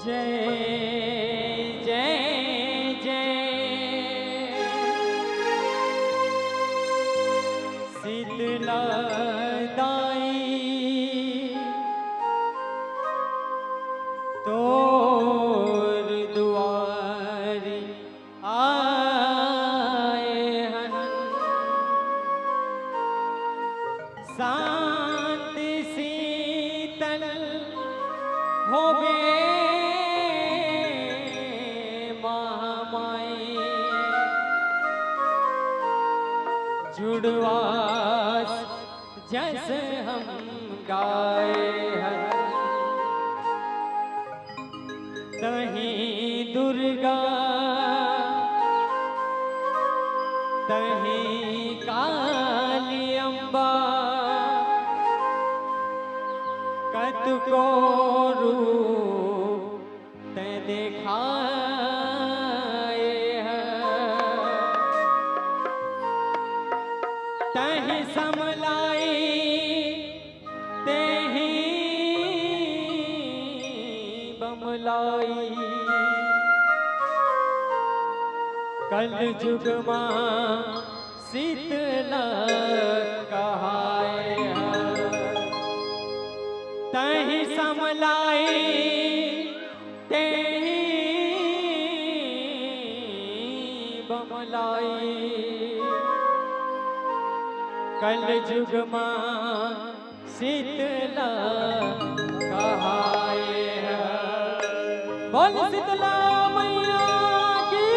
जय जय जय शीतला दाई तोर दुआरी आए हन। शांति शीतल होवे महामाई जुड़वास जैसे हम गाए हैं। तहीं दुर्गा तहीं काली अम्बा कतको रूप ते दिखाए हैं। तहीं समलाई तेहीं बमलाई कल जुग मां शीतला कहाए हैं। तहीं समलाई तेहीं बमलाई कल जुग मां शीतला कहाए हैं। बोल शीतला मैया की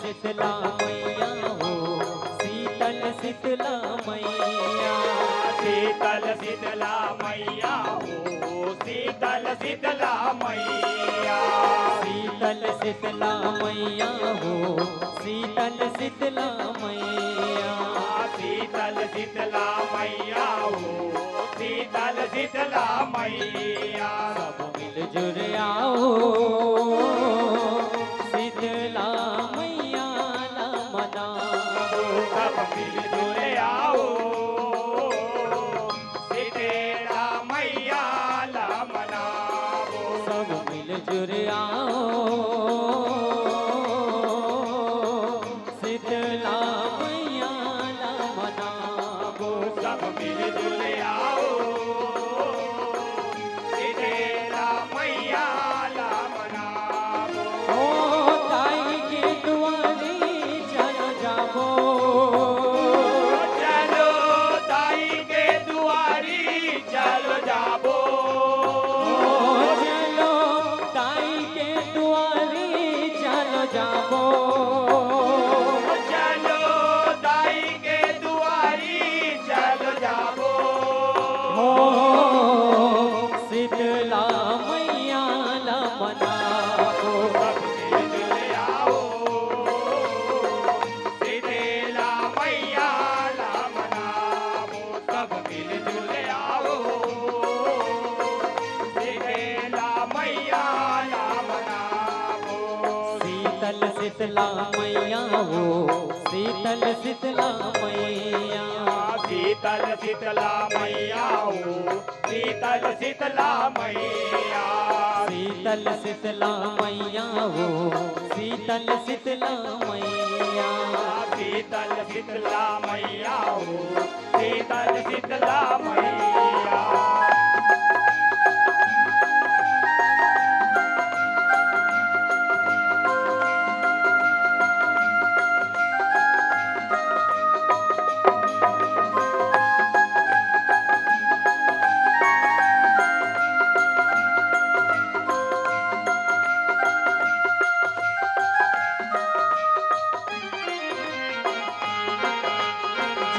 शीतला मैया हो शीतल शीतला मैया शीतल शीतला मैया हो शीतल शीतला मैया शीतल शीतला मैया हो शीतल शीतला मैया शीतल शीतला मैया हो शीतल शीतला मैया सब मिलजुल आओ शीतला मैया ला मनाओ। सब मिलजुल आओ शीतला मैया ला मनाओ। सब मिलजुल आओ शीतला मैया ला मनाओ। सब मिलजुल आओ शीतला मैया ला मनाओ। ओ ताई के दुआरे चलो जाबो चलो ताई के दुआरी चलो जाबो। ओ चलो ताई के दुआरे चलो जाबो। चलो ताई के दुआरी चलो जाबो। हो शीतला मैया ला मनाओ। सब मिलजुल आओ शीतला मैया ला मनाओ। सब मिलजुल आओ शीतला मैया ला मनाओ। शीतल शीतला मैया हो शीतल शीतला मैया शीतल शीतला मैया हो शीतल शीतला मैया शीतल शीतला मैया हो शीतल शीतला मैया शीतल शीतला मैया हो शीतल शीतला मैया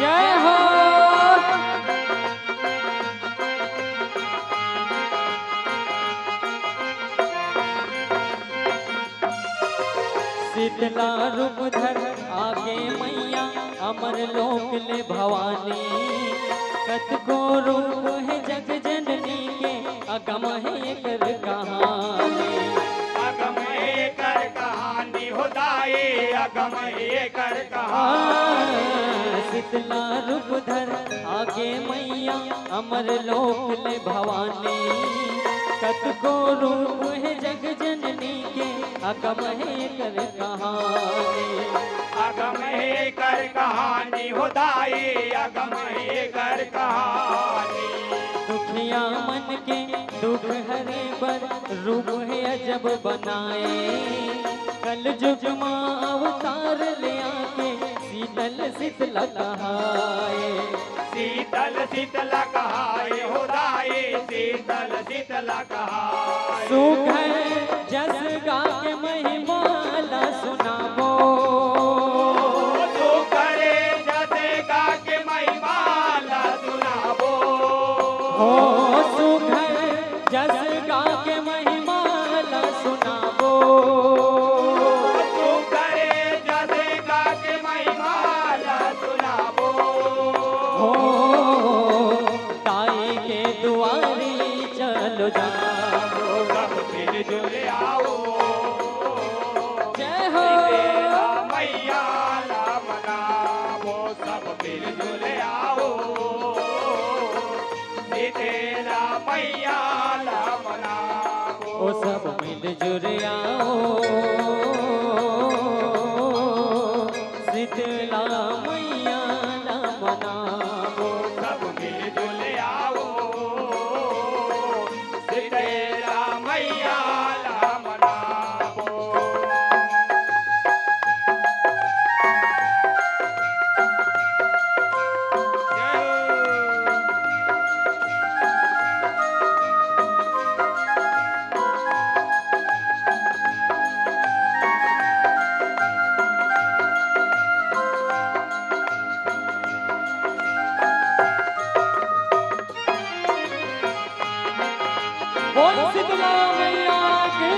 जय हो। शीतला रूप धर आगे मैया अमर लोक ले भवानी। कतको रूप है जग जननी के अगम है कर कहानी। अगम कर कहानी होदाई अगम कर कहानी। शीतला रूप धर आगे मैया अमर लोक ले भवानी। कतको रूप है जग जननी के अगम है कर कहानी। अगम कर कहानी होदाई अगम कर कहानी। दुखिया मन के दुख हरे पर रूप है अजब बनाए। कल जुग माँ अवतार ले आके शीतल शीतला कहाए। शीतल शीतला कहाए होदाई शीतल शीतला कहाए। सुघर जस गा के महिमाला सुनावो। सुघरे जस गा के महिमाला सुनावो। हो सुघर जस गा के महिमाला सुनावो। सुघरे जस गा के महिमाला सुनावो। हो ताई के दुआरी चलो जाओ। सब मिलजुल आओ। जय हो। तेरा मैया ला मनावो। सब मिलजुल आओ। तेरा मैया ला मनावो। ओ सब मिलजुल आओ। शीतला मैया ना मनावो। सब मिलजुल आओ। तेरा मैया ला मनावो। बोल शीतला मैया की।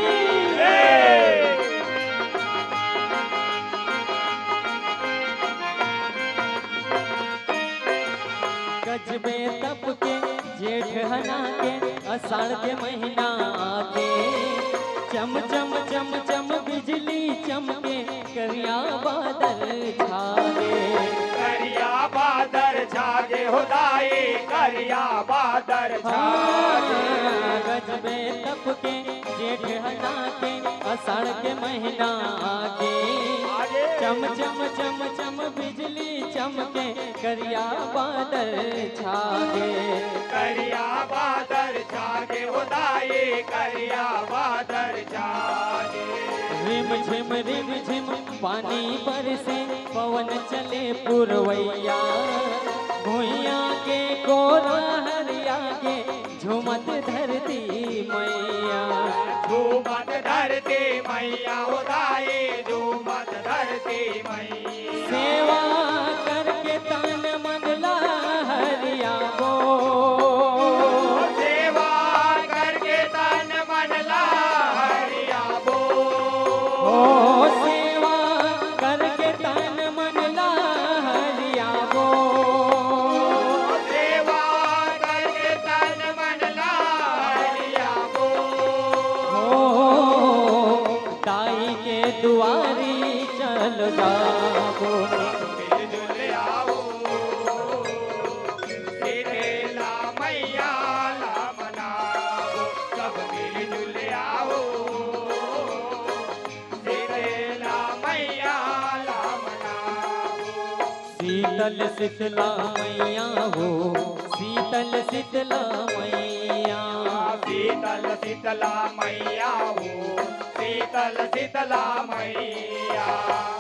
गजबे तप के जेठ हना के अषाढ़ के महीना आके। चम चम चम चम बिजली चमके करिया बादल छागे। करिया बादर छागे होदाई करिया बादर छागे। गजबे तप के जेठ हना के अषाढ़ के महीना आगे। चम चम चम चम बिजली चमके करिया बादल छागे। करिया बादर छागे होदाई करिया बादर छागे। रिम झिम पानी बरसे पवन चले पुरवैया। भुइया के कोरा हरिया के झुमत धरती मैया। झूमत धरती मैया होदाई झूमत धरती मैया। सेवा करके तन मन ला हरिया बो। सेवा करके तन मन ला हरिया बो। ओ सेवा करके तन मन ला हरिया बो। सेवा करके तन मन ला हरिया बो। ओ ताई के दुआरी चल जाबो। मिलजुल आओ। शीतला मैया ला मनावो। सब मिलजुल आओ। शीतला मैया ला मनावो। शीतल शीतला मैया हो शीतल शीतला मैया। शीतल शीतला मैया हो शीतल शीतला मैया।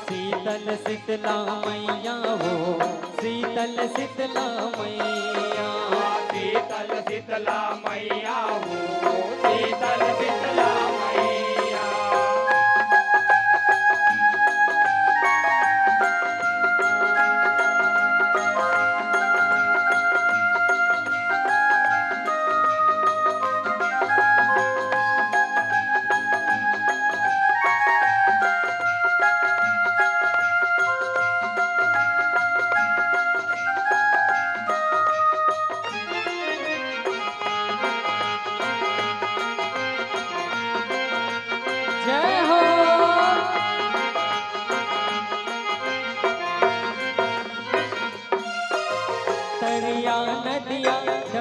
शीतल शीतला मैया हो शीतल शीतला मैया। शीतल शीतला मैया हो शीतल शीतला मैया।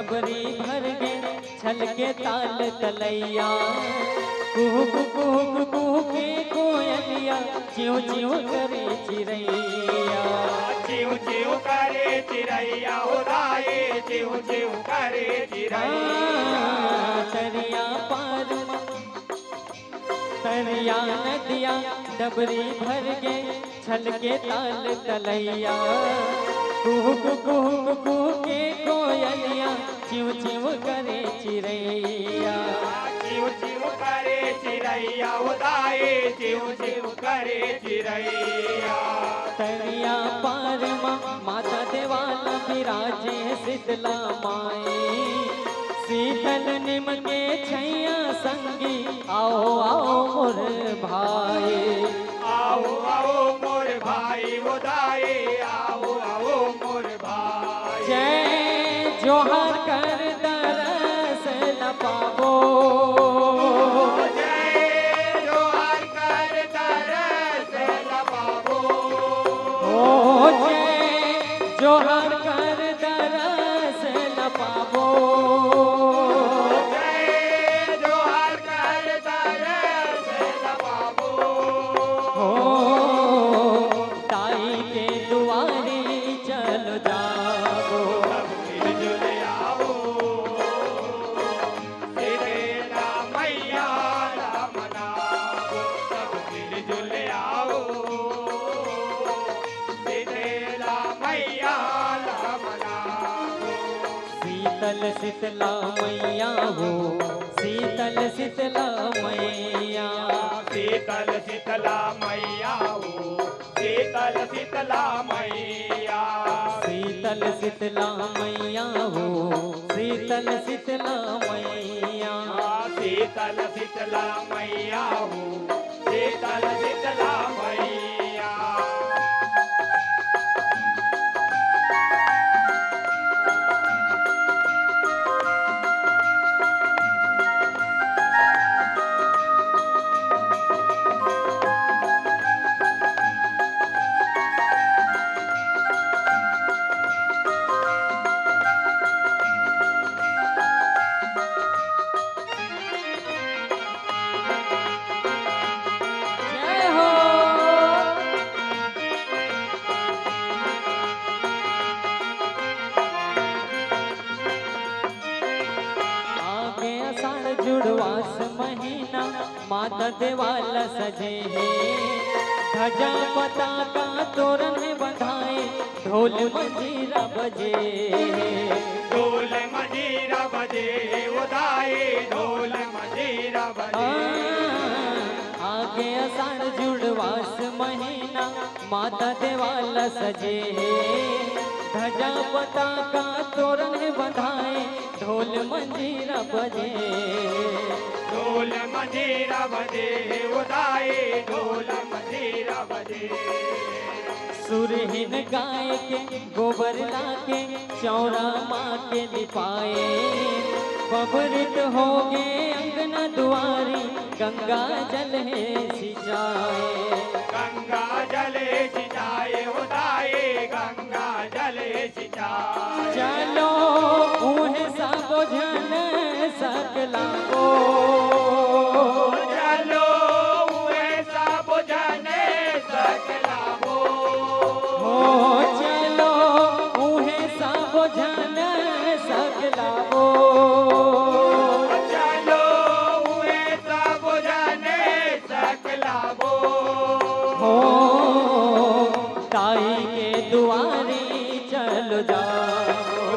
डबरी भर गे छल के ताल तलैया कुहुक कुहुक कुहुके कोयलिया चिव चिव करे चिड़ैया चिव चिव करे चिड़ैया उदाए चिव चिव करे चिड़ैया तरिया पार तरिया नदिया डबरी भर गे छल के ताल तलैया कुहुक कुहुक कुहुके कोयलिया चिव चिव करे चिड़ैया चिव चिव करे चिड़ैया उदाए चिव चिव करे चिड़ैया तरिया पार माता देवाल विराजे शीतला माई शीतल निम के छैया संगी आओ आओ मोर भाई आओ आओ मोर भाई उदाए आओ आओ मोर भाई जय जोहर कर दरस न पावो जय जोहर कर तरस न पावो ओ जय जोहर कर दरस न पावो जय जोहर कर तरस न पावो हो ताई के दुआरे चलो जाओ सब मिलजुल आओ शीतला मैया ला मनाओ सब मिलजुल आओ शीतला मैया ला मनाओ शीतल शीतला मैया हो शीतल शीतला मैया शीतल शीतला मैया हो शीतल शीतला मैया शीतल शीतला मैया हो शीतल शीतला मैया शीतल शीतला मैया हो शीतल शीतला मैया जय हो आगे आषाढ़ जुड़वास महीना माता देवाला सजे है ध्वजा पताका तोरण बंधाए ढोल मंजीरा बजे ढोल मजीरा बजे उदाए ढोल मजीरा बजे आगे आषाढ़ जुड़वास महीना माता देवाला सजे ध्वजा पताका तोरण बंधाए ढोल मंजीरा बजे ढोल मजीरा बजे उदाए ढोल मजीरा बजे सुरहीन गाय के गोबर लाके चौरा माँ के लिपाए पबरित हो गे अंगना दुआरी गंगा जल है सिंचाए गंगा जले सिंचाए उदाए गंगा जले सिंचाए चलो उहे सब जन सकला को चलो हुए सब जने सकला हो हो चलो उहे सब जन सकला को चलो हुए सब जने सकला हो हो ताई के दुआरे चलो जाओ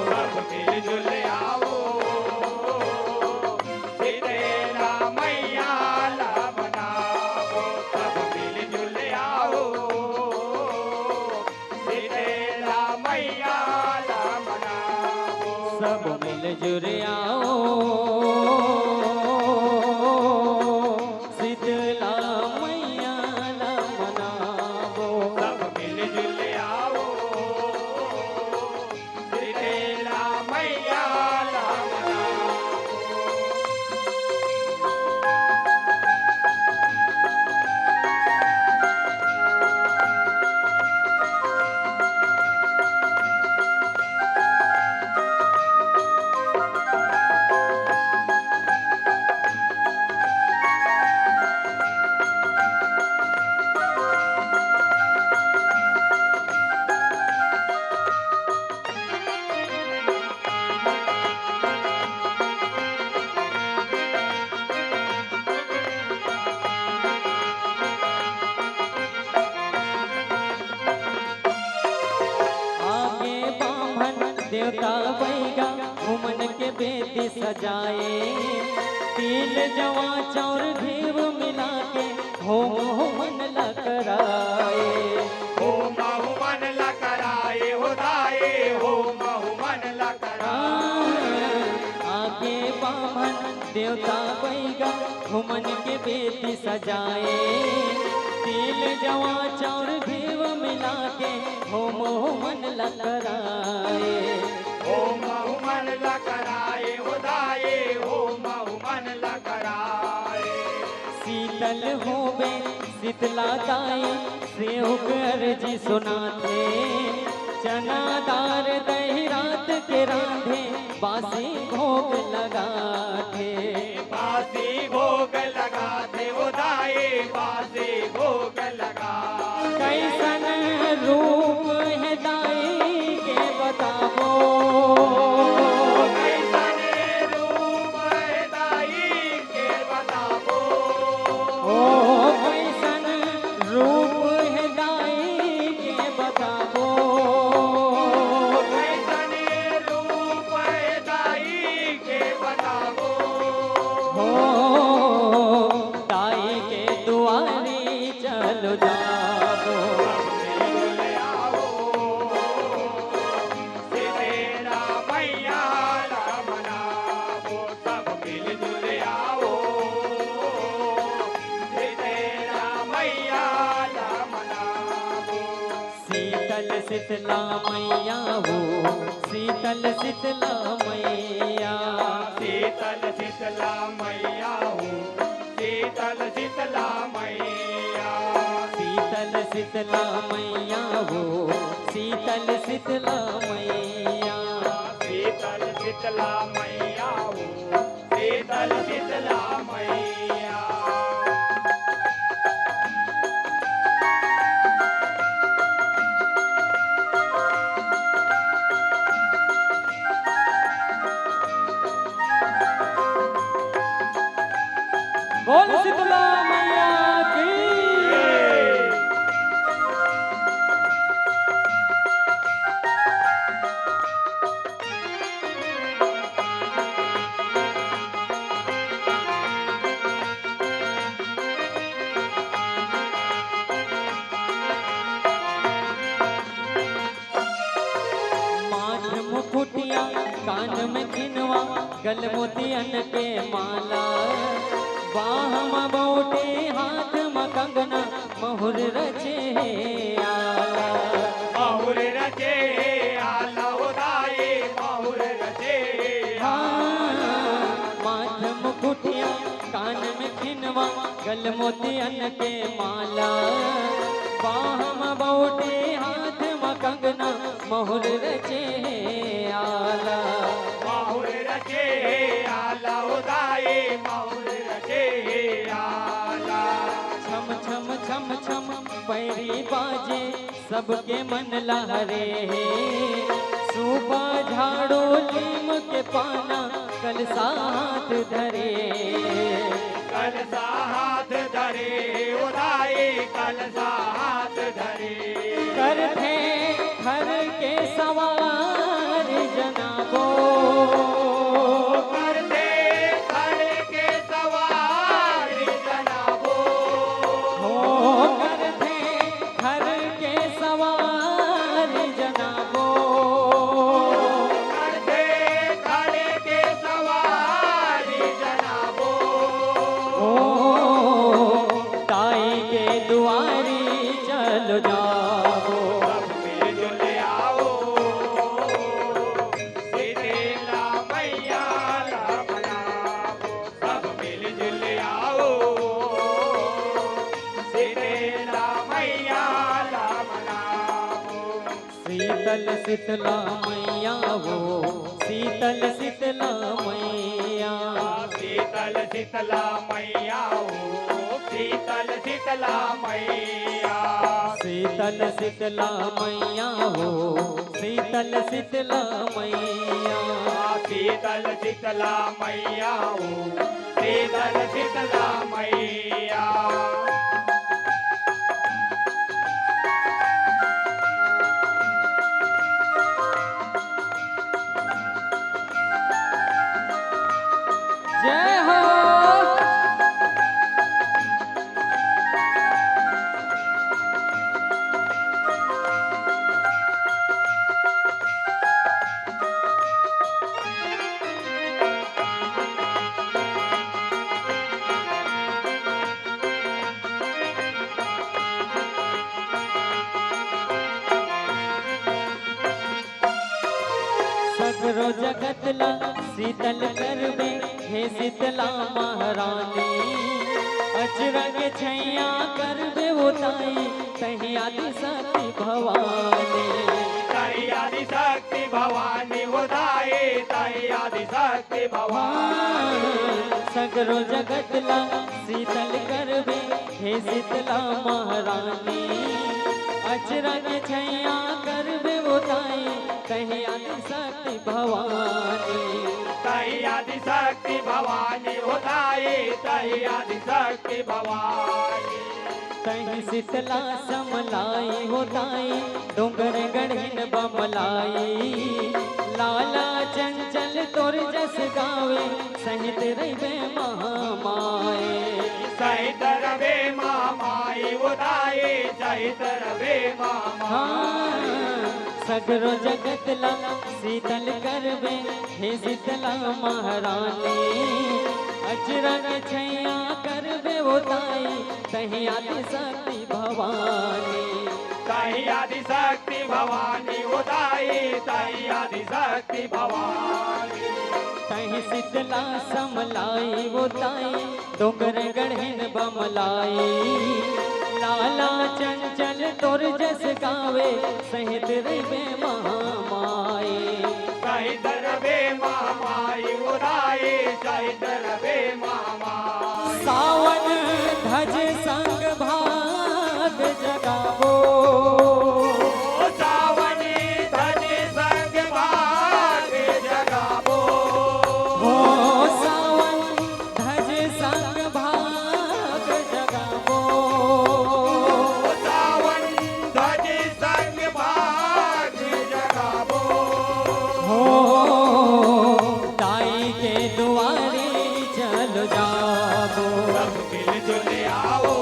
सब मिलजुल आओ शीतला मैया ला मनाओ सब मिलजुल आओ शीतला मैया ला मनाओ सब मिल जुल आओ शीतला मैया ला मनावो सब मिलजुल आओ शीतला मैया ला मनाओ देवता बैगा घुमन के बेदी सजाए। तिल जवा चाउर घेव मिला के होम होमन ला कराए। होम हुमन ला कराए हो दाए, होम हुमन ला कराए। आगे बामन देवता बैगा घुमन के बेदी सजाए। तिल जवा चाउर घेव मिला के होम होमन ला कराए। होम हुमन ला कराए हो दाए, होम हुमन ला कराए। शीतल होवे शीतला दाई सेवक अर्जी सुनाते। चना दार दही रात के रांधे बासी भोग लगाते। बासी भोग लगाते हो दाए, बासी भोग लगा। कैसन रूप है दाई के बताबो। कैसन रूप है दाई के बताबो। ओ कैसन रूप है दाई के बताबो। कैसन रूप है दाई के बताबो। हो दाई के दुआरी चलो जाबो। मिल आओ सितेरा मैया ला मनाबो। सब मिलजुल आओ सितेरा मैया ला मनाबो। शीतल शीतला मैया हो शीतल शीतला मैया। शीतल शीतला मैया हो शीतल शीतला मैया। शीतल शीतला मैया हो शीतल शीतला मैया। शीतल शीतला मैया हो शीतल शीतला मैया। बोल शीतला मैया की। माथ मुकुटिया कान में खिनवा गल मोतियन के माला। बाह में बौटे हाथ में कंगना महुर रचे आला। माहुर रचे आला हो दाए, माहुर रचे आला। माथ मुकुटिया कान में खिनवा गल मोतियन के माला। बाह में बौटे हाथ में कंगना महुर रचे आला। माहुर रचे आला हो दाए, माहुर रचे आला। छम छम छम छम पैरी बाजे सबके मन लहरे। सुबह झाड़ो नीम के पाना कल साथ धरे। कल सा हाथ धरे हो दाए, कल सा हाथ धरे। करते घर के सवार जनाबो। करते खड़े के सवार जनाबो। हो करते घर के सवार जनाबो। करते खड़े के सवार जनाबो। ओ ताई के दुआरी चलो जाओ। सब मिलजुल आओ सितेला मैया ला मनाबो। सब मिलजुल आओ सितेला मैया ला मनाबो। शीतल शीतला मैया हो शीतल शीतला मैया। शीतल शीतला मैया हो शीतल शीतला मैया। शीतल शीतला मैया हो शीतल शीतला मैया। शीतल शीतला मैया हो शीतल शीतला मैया। सगरो जगतला शीतल करबे हे शीतला महारानी अचरग छैया करबे उताई तही आदि शक्ति भवानी तई आदि शक्ति भवानी उदाई तई आदि शक्ति भवानी सगरो जगतला शीतल करबे हे शीतला महारानी अचरग छैया करबे उताई तही आदि शक्ति भवानी तई आदि शक्ति भवानी उदाई तई आदि शक्ति भवानी तही शीतला समलाई होताई डोंगर गढ़िन बमलाई लाला चंचल तोर जस गावे सहित रहे महामाए सहित रवे मामाई उदाई सहित रवे मामाई सगरो जगतला शीतल करबे हे शीतला महारानी अचरग छैया करबे उताई तही आदि शक्ति भवानी तई आदि शक्ति भवानी उदाई तई आदि शक्ति भवानी तही शीतला समलाई उताई डोंगर गढ़िन बमलाई लाला चंचल तोर जस गावे सहित रवे महामाए सहित रवे मामाई उदाई सहित रवे मामाई सावन धज संग भाग जगावो सावनी धज संग भाग जगावो हो सावन धज संग भाग जगावो सावन धज संग भाग जगावो हो ताई के दुआरे चल जाबो सब मिलजुल आओ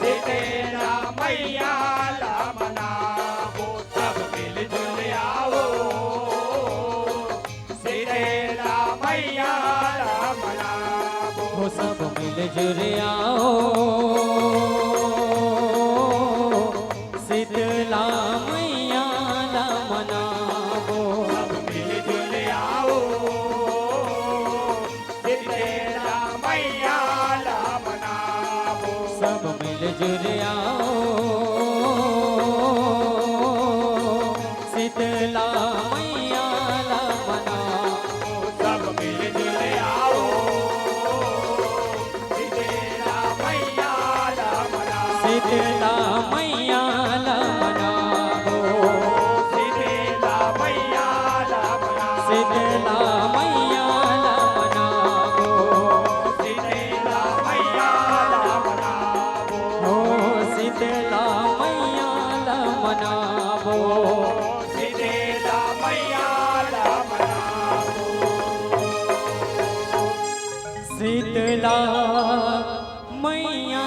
सीतेरा मैया ला मनावो सब मिलजुल आओ सीतेरा मैया ला मनावो हो सब मिल जुल आओ शीतला मैया ला मनावो सब मिलजुल आओ सीतेरा मैया ला मनावो सब मिल जुल आओ शीतला मैया ला मनावो सब मिलजुल आओ सीतेरा मैया ला मनावो शीतला मैया ला मनावो सीतेरा मैया ला मनावो शीतला मैया ला मनावो सीतेरा मैया ला मनावो हो शीतला मैया ला मनावो सीतेरा मैया ला मनावो शीतला मैया